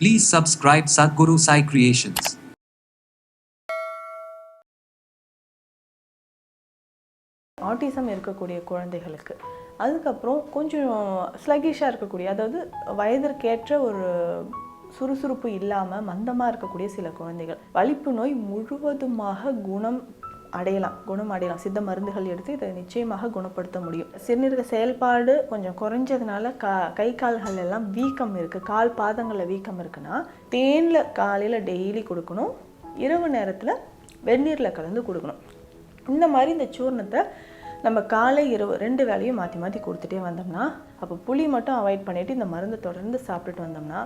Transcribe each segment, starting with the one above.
Please subscribe Sadhguru Sai Creations. Autism இருக்கக்கூடிய குழந்தைகளுக்கு அதுக்கப்புறம் கொஞ்சம் ஸ்லகிஷாக இருக்கக்கூடிய, அதாவது வயதிற்கேற்ற ஒரு சுறுசுறுப்பு இல்லாமல் மந்தமாக இருக்கக்கூடிய சில குழந்தைகள் வலிப்பு நோய் முழுவதுமாக குணம் அடையலாம். சித்த மருந்துகள் எடுத்து இதை நிச்சயமாக குணப்படுத்த முடியும். சிறுநீரக செயல்பாடு கொஞ்சம் குறைஞ்சதுனால கை கால்கள் எல்லாம் வீக்கம் இருக்குது, கால் பாதங்களில் வீக்கம் இருக்குன்னா தேனில் காலையில் டெய்லி கொடுக்கணும், இரவு நேரத்தில் வெந்நீரில் கலந்து கொடுக்கணும். இந்த மாதிரி இந்த சூர்ணத்தை நம்ம காலை இரவு 2 வேளையும் மாற்றி மாற்றி கொடுத்துட்டே வந்தோம்னா, அப்போ புளி மட்டும் அவாய்ட் பண்ணிவிட்டு இந்த மருந்தை தொடர்ந்து சாப்பிட்டுட்டு வந்தோம்னா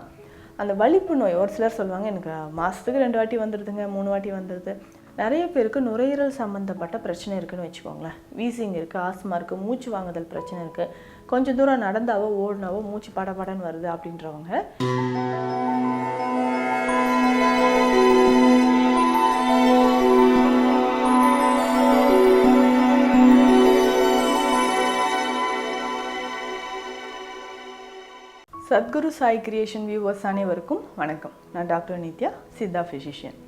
அந்த வலிப்பு நோய், ஒரு சிலர் சொல்லுவாங்க எனக்கு மாதத்துக்கு 2 வாட்டி வந்துடுதுங்க, 3 வாட்டி வந்துடுது. நிறைய பேருக்கு நுரையீரல் சம்மந்தப்பட்ட பிரச்சனை இருக்குதுன்னு வச்சுக்கோங்களேன். வீசிங் இருக்குது, ஆஸ்மா இருக்குது, மூச்சு வாங்குதல் பிரச்சனை இருக்குது, கொஞ்சம் தூரம் நடந்தாவோ ஓடினாவோ மூச்சு படபடன்னு வருது அப்படின்றவங்க சத்குரு சாய் கிரியேஷன் வியூவர்ஸ் அனைவருக்கும் வணக்கம். நான் டாக்டர் நித்யா, சித்தா ஃபிசிஷியன்.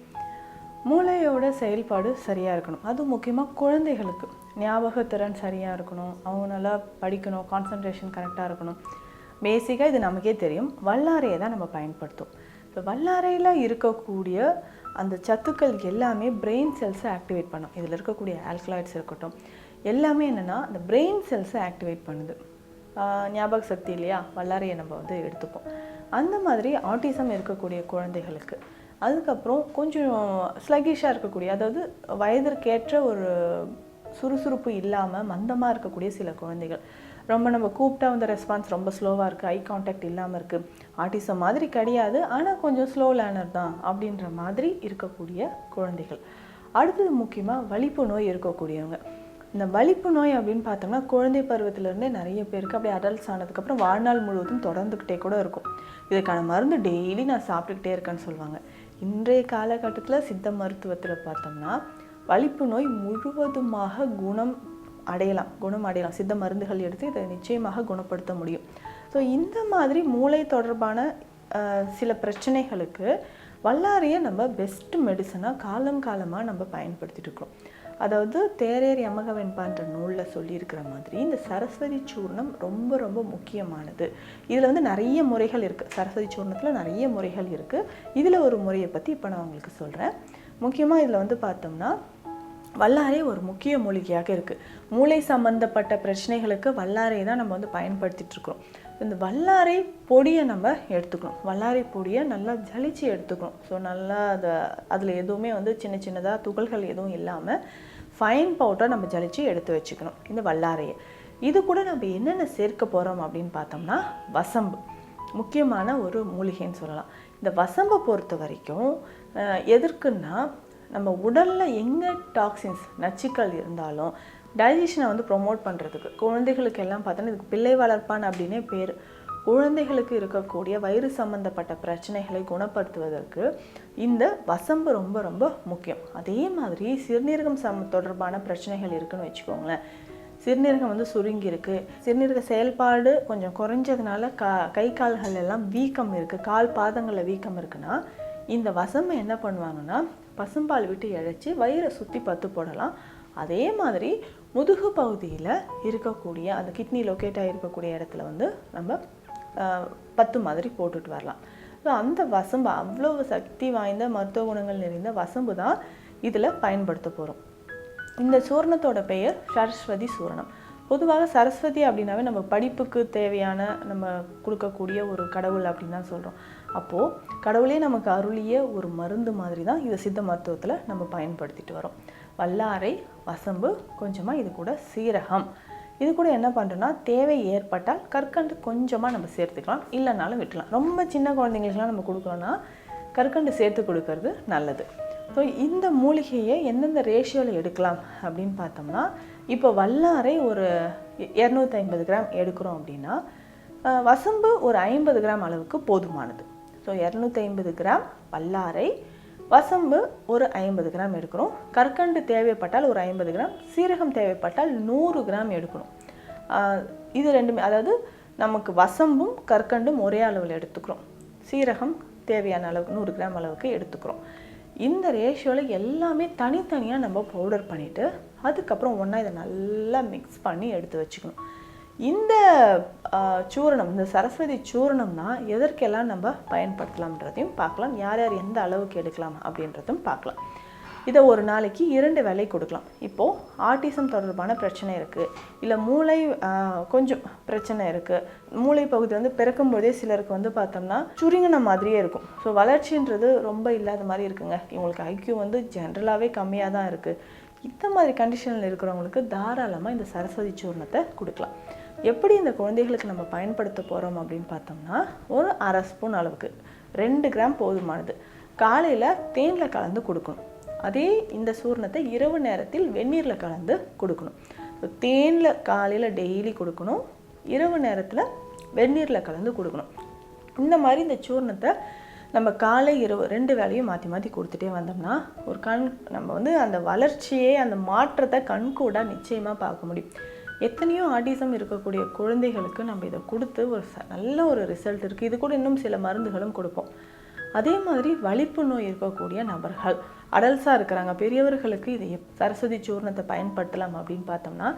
மூளையோட செயல்பாடு சரியாக இருக்கணும். அதுவும் முக்கியமாக குழந்தைகளுக்கு ஞாபகத்திறன் சரியாக இருக்கணும், அவங்க நல்லா படிக்கணும், கான்சன்ட்ரேஷன் கரெக்டாக இருக்கணும். பேசிக்காக இது நமக்கே தெரியும், வல்லாரையை தான் நம்ம பயன்படுத்தும். இப்போ வல்லாரையில் இருக்கக்கூடிய அந்த சத்துக்கள் எல்லாமே பிரெயின் செல்ஸை ஆக்டிவேட் பண்ணும். இதில் இருக்கக்கூடிய ஆல்கலாய்ட்ஸ் இருக்கட்டும், எல்லாமே என்னென்னா அந்த பிரெயின் செல்ஸை ஆக்டிவேட் பண்ணுது. ஞாபக சக்தி இல்லையா, வல்லாரையை நம்ம எடுத்துப்போம். அந்த மாதிரி ஆட்டிசம் இருக்கக்கூடிய குழந்தைகளுக்கு அதுக்கப்புறம் கொஞ்சம் ஸ்லகிஷாக இருக்கக்கூடிய, அதாவது வயதிற்கேற்ற ஒரு சுறுசுறுப்பு இல்லாமல் மந்தமாக இருக்கக்கூடிய சில குழந்தைகள், ரொம்ப நம்ம கூப்பிட்டா ரெஸ்பான்ஸ் ரொம்ப ஸ்லோவாக இருக்குது, ஐ கான்டாக்ட் இல்லாமல் இருக்குது, ஆட்டிசம் மாதிரி கிடையாது ஆனால் கொஞ்சம் ஸ்லோ லேர்னர் தான் அப்படின்ற மாதிரி இருக்கக்கூடிய குழந்தைகள். அடுத்தது முக்கியமாக வலிப்பு நோய் இருக்கக்கூடியவங்க. இந்த வலிப்பு நோய் அப்படின்னு பார்த்தோம்னா குழந்தை பருவத்திலேருந்தே நிறைய பேருக்கு அப்படியே அடல்ட்ஸ் ஆனதுக்கப்புறம் வாழ்நாள் முழுவதும் தொடர்ந்துக்கிட்டே கூட இருக்கும். இதுக்கான மருந்து டெய்லி நான் சாப்பிட்டுக்கிட்டே இருக்கேன்னு சொல்லுவாங்க. இன்றைய காலகட்டத்தில் சித்த மருத்துவத்தில் பார்த்தோம்னா வலிப்பு நோய் முழுவதுமாக குணம் அடையலாம். சித்த மருந்துகள் எடுத்து இதை நிச்சயமாக குணப்படுத்த முடியும். ஸோ இந்த மாதிரி மூளை தொடர்பான சில பிரச்சனைகளுக்கு வல்லாரையை நம்ம பெஸ்ட் மெடிசனாக காலமாக நம்ம பயன்படுத்திட்டு இருக்கிறோம். அதாவது தேரேர் யமக வெண்பான்ற நூலில் சொல்லியிருக்கிற மாதிரி இந்த சரஸ்வதி சூர்ணம் ரொம்ப ரொம்ப முக்கியமானது. இதில் நிறைய முறைகள் இருக்குது. சரஸ்வதி சூர்ணத்தில் நிறைய முறைகள் இருக்குது. இதில் ஒரு முறையை பற்றி இப்போ நான் உங்களுக்கு சொல்கிறேன். முக்கியமாக இதில் பார்த்தோம்னா வல்லாரை ஒரு முக்கிய மூலிகையாக இருக்குது. மூளை சம்மந்தப்பட்ட பிரச்சனைகளுக்கு வல்லாரை தான் நம்ம பயன்படுத்திகிட்ருக்கோம். இந்த வல்லாரை பொடியை நம்ம எடுத்துக்கணும். வல்லாரை பொடியை நல்லா ஜலிச்சு எடுத்துக்கணும். ஸோ நல்லா அதில் எதுவுமே சின்ன சின்னதாக துகள்கள் எதுவும் இல்லாமல் ஃபைன் பவுடரை நம்ம ஜலிச்சு எடுத்து வச்சுக்கணும் இந்த வல்லாரையை. இது கூட நம்ம என்னென்ன சேர்க்க போகிறோம் அப்படின்னு பார்த்தோம்னா வசம்பு முக்கியமான ஒரு மூலிகைன்னு சொல்லலாம். இந்த வசம்பை பொறுத்த வரைக்கும் எதற்குன்னா நம்ம உடலில் எங்கே டாக்ஸின்ஸ் நச்சுக்கள் இருந்தாலும் டைஜஷனை ப்ரொமோட் பண்ணுறதுக்கு, குழந்தைகளுக்கு எல்லாம் பார்த்தோன்னா இதுக்கு பிள்ளை வளர்ப்பான் அப்படின்னே பேர். குழந்தைகளுக்கு இருக்கக்கூடிய வயிறு சம்மந்தப்பட்ட பிரச்சனைகளை குணப்படுத்துவதற்கு இந்த வசம்பு ரொம்ப ரொம்ப முக்கியம். அதே மாதிரி சிறுநீரகம் தொடர்பான பிரச்சனைகள் இருக்குன்னு வச்சுக்கோங்களேன். சிறுநீரகம் சுருங்கி இருக்குது, சிறுநீரக செயல்பாடு கொஞ்சம் குறைஞ்சதுனால கை கால்கள் எல்லாம் வீக்கம் இருக்குது, கால் பாதங்களில் வீக்கம் இருக்குன்னா இந்த வசம்பை என்ன பண்ணுவாங்கன்னா பசும்பால் விட்டு இழைச்சி வயிறை சுற்றி பத்து போடலாம். அதே மாதிரி முதுகு பகுதியில் இருக்கக்கூடிய அந்த கிட்னி லொக்கேட்டாக இருக்கக்கூடிய இடத்துல நம்ம பத்து மாதிரி போட்டுட்டு வரலாம். ஸோ அந்த வசம்பு அவ்வளோ சக்தி வாய்ந்த மருத்துவ குணங்கள் நிறைந்த வசம்பு தான் இதில் பயன்படுத்த போகிறோம். இந்த சூர்ணத்தோட பெயர் சரஸ்வதி சூர்ணம். பொதுவாக சரஸ்வதி அப்படின்னாவே நம்ம படிப்புக்கு தேவையான நம்ம கொடுக்கக்கூடிய ஒரு கடவுள் அப்படின்னு தான் சொல்கிறோம். அப்போது கடவுளே நமக்கு அருளிய ஒரு மருந்து மாதிரி தான் இதை சித்த மருத்துவத்தில் நம்ம பயன்படுத்திட்டு வரோம். வல்லாரை, வசம்பு, கொஞ்சமாக இது கூட சீரகம். இது கூட என்ன பண்ணுறோன்னா தேவை ஏற்பட்டால் கற்கண்டு கொஞ்சமாக நம்ம சேர்த்துக்கலாம், இல்லைனாலும் விட்டுலாம். ரொம்ப சின்ன குழந்தைங்களுக்குலாம் நம்ம கொடுக்குறோன்னா கற்கண்டு சேர்த்து கொடுக்கறது நல்லது. ஸோ இந்த மூலிகையை எந்தெந்த ரேஷியோவில் எடுக்கலாம் அப்படின்னு பார்த்தோம்னா, இப்போ வல்லாரை ஒரு 250 கிராம் எடுக்கிறோம் அப்படின்னா வசம்பு ஒரு 50 கிராம் அளவுக்கு போதுமானது. ஸோ 250 கிராம் வல்லாரை, வசம்பு ஒரு 50 கிராம் எடுக்கிறோம். கற்கண்டு தேவைப்பட்டால் ஒரு 50 கிராம், சீரகம் தேவைப்பட்டால் 100 கிராம் எடுக்கணும். இது ரெண்டுமே, அதாவது நமக்கு வசம்பும் கற்கண்டும் ஒரே அளவில் எடுத்துக்கிறோம். சீரகம் தேவையான அளவுக்கு 100 கிராம் அளவுக்கு எடுத்துக்கிறோம். இந்த ரேஷியோவில் எல்லாமே தனித்தனியாக நம்ம பவுடர் பண்ணிவிட்டு அதுக்கப்புறம் ஒன்றா இதை நல்லா மிக்ஸ் பண்ணி எடுத்து வச்சுக்கணும். இந்த சூரணம், இந்த சரஸ்வதி சூரணம் தான் எதற்கெல்லாம் நம்ம பயன்படுத்தலாம்ன்றதையும் பார்க்கலாம். யார் யார் எந்த அளவுக்கு எடுக்கலாம் அப்படின்றதும் பார்க்கலாம். இதை ஒரு நாளைக்கு 2 வேளை கொடுக்கலாம். இப்போது ஆட்டிசம் தொடர்பான பிரச்சனை இருக்குது, இல்லை மூளை கொஞ்சம் பிரச்சனை இருக்குது, மூளை பகுதி வந்து பிறக்கும்போதே சிலருக்கு வந்து பார்த்தோம்னா சுருங்கின மாதிரியே இருக்கும். ஸோ வளர்ச்சின்றது ரொம்ப இல்லாத மாதிரி இருக்குங்க, இவங்களுக்கு ஐக்யூ வந்து ஜென்ரலாகவே கம்மியாக தான் இருக்குது. இந்த மாதிரி கண்டிஷனில் இருக்கிறவங்களுக்கு தாராளமாக இந்த சரஸ்வதி சூர்ணத்தை கொடுக்கலாம். எப்படி இந்த குழந்தைகளுக்கு நம்ம பயன்படுத்த போகிறோம் அப்படின்னு பார்த்தோம்னா, ஒரு 1/2 ஸ்பூன் அளவுக்கு 2 கிராம் போதுமானது. காலையில் தேனில் கலந்து கொடுக்கணும். அதே இந்த சூர்ணத்தை இரவு நேரத்தில் வெந்நீரில் கலந்து கொடுக்கணும். தேனில் காலையில் டெய்லி கொடுக்கணும், இரவு நேரத்தில் வெந்நீரில் கலந்து கொடுக்கணும். இந்த மாதிரி இந்த சூர்ணத்தை நம்ம காலை இரவு 2 வேளையும் மாற்றி மாற்றி கொடுத்துட்டே வந்தோம்னா ஒரு நம்ம வந்து அந்த வளர்ச்சியே, அந்த மாற்றத்தை கண்கூட நிச்சயமாக பார்க்க முடியும். எத்தனையோ ஆட்டிசம் இருக்கக்கூடிய குழந்தைகளுக்கு நம்ம இதை கொடுத்து ஒரு நல்ல ஒரு ரிசல்ட் இருக்குது. இது கூட இன்னும் சில மருந்துகளும் கொடுப்போம். அதே மாதிரி வலிப்பு நோய் இருக்கக்கூடிய நபர்கள், அடல்ஸாக இருக்கிறாங்க, பெரியவர்களுக்கு இதை சரஸ்வதி சூர்ணத்தை பயன்படுத்தலாம் அப்படின்னு பார்த்தோம்னா,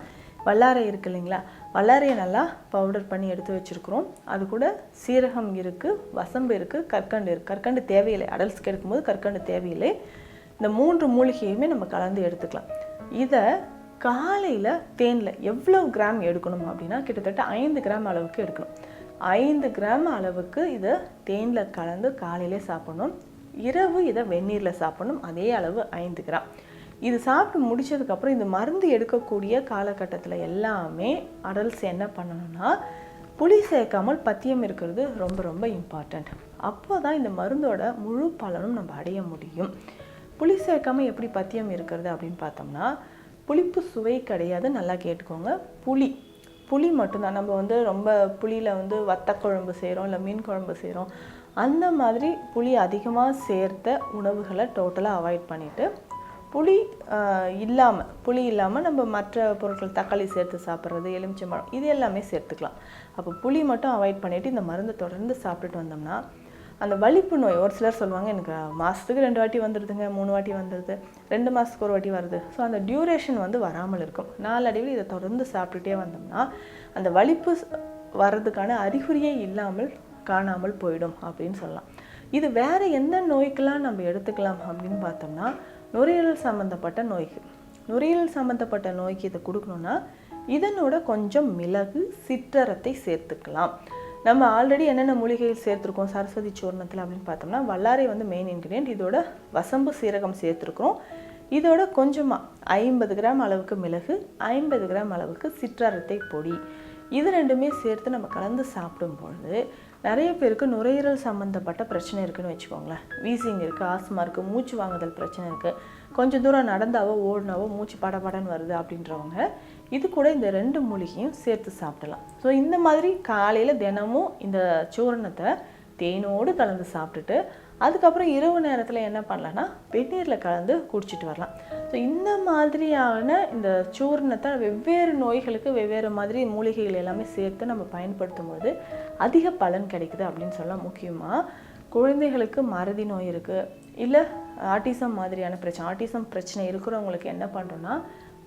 வல்லாரை இருக்கு இல்லைங்களா, வல்லாரையை நல்லா பவுடர் பண்ணி எடுத்து வச்சுருக்குறோம். அது கூட சீரகம் இருக்குது, வசம்பு இருக்குது, கற்கண்டு இருக்குது. கற்கண்டு தேவையில்லை, அடல்ஸ்க்கு எடுக்கும்போது கற்கண்டு தேவையில்லை. இந்த 3 மூலிகையுமே நம்ம கலந்து எடுத்துக்கலாம். இதை காலையில் தேனில் எவ்வளோ கிராம் எடுக்கணும் அப்படின்னா கிட்டத்தட்ட 5 கிராம் அளவுக்கு எடுக்கணும். 5 கிராம் அளவுக்கு இதை தேனில் கலந்து காலையிலே சாப்பிடணும். இரவு இதை வெந்நீரில் சாப்பிடணும், அதே அளவு 5 கிராம். இது சாப்பிட்டு முடித்ததுக்கப்புறம் இந்த மருந்து எடுக்கக்கூடிய காலகட்டத்தில் எல்லாமே அடல்ட்ஸ் என்ன பண்ணணும்னா, புளி சேர்க்காமல் பத்தியம் இருக்கிறது ரொம்ப ரொம்ப இம்பார்ட்டண்ட். அப்போ தான் இந்த மருந்தோட முழு பலனும் நம்ம அடைய முடியும். புளி சேர்க்காமல் எப்படி பத்தியம் இருக்கிறது அப்படின்னு பார்த்தோம்னா, புளிப்பு சுவை கிடையாது, நல்லா கேட்டுக்கோங்க. புளி மட்டும்தான். நம்ம வந்து ரொம்ப புளியில் வந்து வத்த குழம்பு செய்கிறோம், இல்லை மீன் குழம்பு செய்கிறோம், அந்த மாதிரி புளி அதிகமாக சேர்த்த உணவுகளை டோட்டலாக அவாய்ட் பண்ணிவிட்டு புளி இல்லாமல் நம்ம மற்ற பொருட்கள், தக்காளி சேர்த்து சாப்பிட்றது, எலுமிச்சம்பழம், இது எல்லாமே சேர்த்துக்கலாம். அப்போ புளி மட்டும் அவாய்ட் பண்ணிவிட்டு இந்த மருந்தை தொடர்ந்து சாப்பிட்டுட்டு வந்தோம்னா அந்த வலிப்பு நோய், ஒரு சிலர் சொல்லுவாங்க எனக்கு மாதத்துக்கு 2 வாட்டி வந்துடுதுங்க, 3 வாட்டி வந்துடுது, 2 மாதத்துக்கு 1 வாட்டி வருது. ஸோ அந்த டியூரேஷன் வந்து வராமல் இருக்கும். நாளடைவில் இதை தொடர்ந்து சாப்பிட்டுட்டே வந்தோம்னா அந்த வலிப்பு வர்றதுக்கான அறிகுறியே இல்லாமல் காணாமல் போயிடும் அப்படின்னு சொல்லலாம். இது வேறு எந்த நோய்க்கெல்லாம் நம்ம எடுத்துக்கலாம் அப்படின்னு பார்த்தோம்னா, நுரையீரல் சம்மந்தப்பட்ட நோய்க்கு இதை கொடுக்கணுன்னா இதனோட கொஞ்சம் மிளகு, சிற்றரத்தை சேர்த்துக்கலாம். நம்ம ஆல்ரெடி என்னென்ன மூலிகைகள் சேர்த்துருக்கோம் சரஸ்வதி சூர்ணத்தில் அப்படின்னு பார்த்தோம்னா, வல்லாரை வந்து மெயின் இன்க்ரீடியன்ட், இதோட வசம்பு சீரகம் சேர்த்துருக்குறோம். இதோட கொஞ்சமாக 50 கிராம் அளவுக்கு மிளகு, 50 கிராம் அளவுக்கு சிற்றரத்தை பொடி, இது ரெண்டுமே சேர்த்து நம்ம கலந்து சாப்பிடும்பொழுது நிறைய பேருக்கு நுரையீரல் சம்மந்தப்பட்ட பிரச்சனை இருக்குதுன்னு வச்சுக்கோங்களேன். வீசிங் இருக்குது, ஆஸ்மா இருக்குது, மூச்சு வாங்குதல் பிரச்சனை இருக்குது, கொஞ்சம் தூரம் நடந்தாவோ ஓடினாவோ மூச்சு படபடன்னு வருது அப்படின்றவங்க இது கூட இந்த 2 மூலிகையும் சேர்த்து சாப்பிடலாம். ஸோ இந்த மாதிரி காலையில் தினமும் இந்த சூரணத்தை தேனோடு கலந்து சாப்பிட்டுட்டு அதுக்கப்புறம் இரவு நேரத்தில் என்ன பண்ணலான்னா வெந்நீரில் கலந்து குடிச்சிட்டு வரலாம். ஸோ இந்த மாதிரியான இந்த சூர்ணத்தை வெவ்வேறு நோய்களுக்கு வெவ்வேறு மாதிரி மூலிகைகள் எல்லாமே சேர்த்து நம்ம பயன்படுத்தும் போது அதிக பலன் கிடைக்குது அப்படின்னு சொல்லலாம். முக்கியமாக குழந்தைகளுக்கு மறதி நோய் இருக்குது, இல்லை ஆட்டிசம் மாதிரியான ஆட்டிசம் பிரச்சனை இருக்கிறவங்களுக்கு என்ன பண்ணுறோன்னா,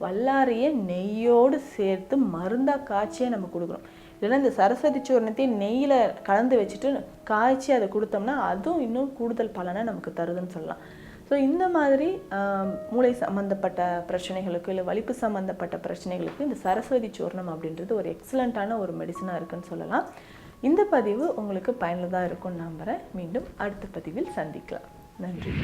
வல்லாரையை நெய்யோடு சேர்த்து மருந்தாக காய்ச்சியே நம்ம கொடுக்குறோம். இல்லைன்னா இந்த சரஸ்வதி சூர்ணத்தையும் நெய்யில் கலந்து வச்சுட்டு காய்ச்சி அதை கொடுத்தோம்னா அதுவும் இன்னும் கூடுதல் பலனை நமக்கு தருதுன்னு சொல்லலாம். ஸோ இந்த மாதிரி மூளை சம்மந்தப்பட்ட பிரச்சனைகளுக்கு, இல்லை வலிப்பு சம்மந்தப்பட்ட பிரச்சனைகளுக்கு இந்த சரஸ்வதி சூர்ணம் அப்படின்றது ஒரு எக்ஸலண்ட்டான ஒரு மெடிசனாக இருக்குன்னு சொல்லலாம். இந்த பதிவு உங்களுக்கு பயனுள்ளதாக இருக்கும்னு நம்புகிறேன். மீண்டும் அடுத்த பதிவில் சந்திக்கலாம். நன்றி.